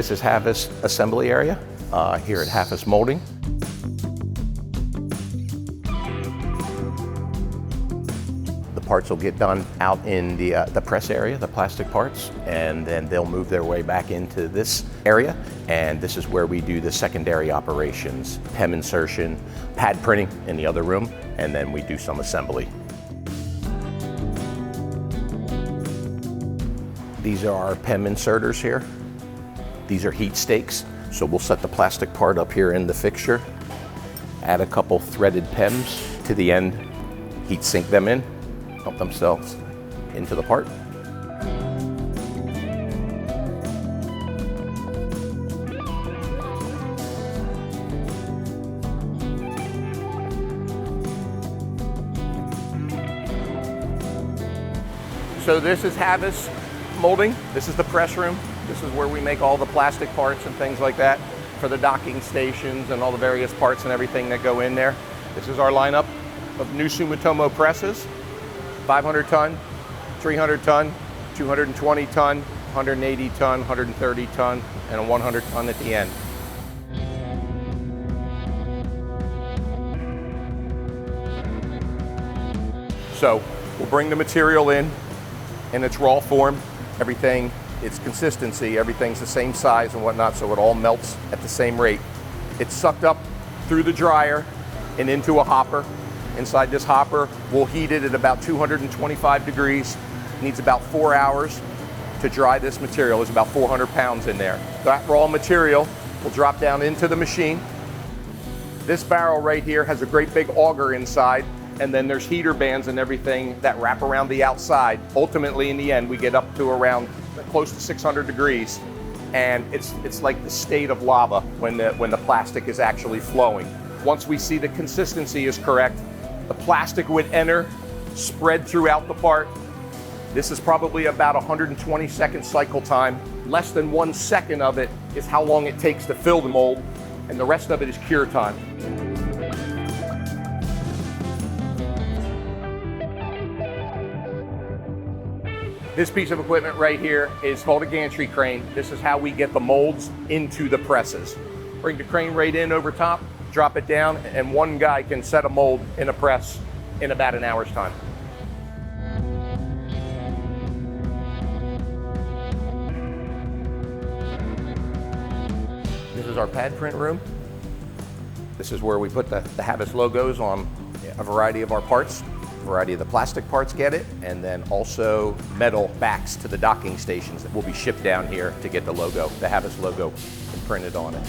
This is Havis assembly area here at Havis Molding. The parts will get done out in the press area, the plastic parts, and then they'll move their way back into this area. And this is where we do the secondary operations, PEM insertion, pad printing in the other room, and then we do some assembly. These are our PEM inserters here. These are heat stakes, so we'll set the plastic part up here in the fixture, add a couple threaded PEMs to the end, heat sink them in, dump themselves into the part. So this is Havis Molding. This is the press room. This is where we make all the plastic parts and things like that for the docking stations and all the various parts and everything that go in there. This is our lineup of new Sumitomo presses. 500 ton, 300 ton, 220 ton, 180 ton, 130 ton, and a 100 ton at the end. So we'll bring the material in its raw form. Everything, its consistency, everything's the same size and whatnot, so it all melts at the same rate. It's sucked up through the dryer and into a hopper. Inside this hopper, we'll heat it at about 225 degrees. It needs about 4 hours to dry this material. There's about 400 pounds in there. That raw material will drop down into the machine. This barrel right here has a great big auger inside, and then there's heater bands and everything that wrap around the outside. Ultimately, in the end, we get up to around close to 600 degrees, and it's like the state of lava when the plastic is actually flowing. Once we see the consistency is correct, the plastic would enter, spread throughout the part. This is probably about 120-second cycle time. Less than 1 second of it is how long it takes to fill the mold, and the rest of it is cure time. This piece of equipment right here is called a gantry crane. This is how we get the molds into the presses. Bring the crane right in over top, drop it down, and one guy can set a mold in a press in about an hour's time. This is our pad print room. This is where we put the Havis logos on a variety of our parts. A variety of the plastic parts get it, and then also metal backs to the docking stations that will be shipped down here to get the logo, the Havis logo, imprinted on it.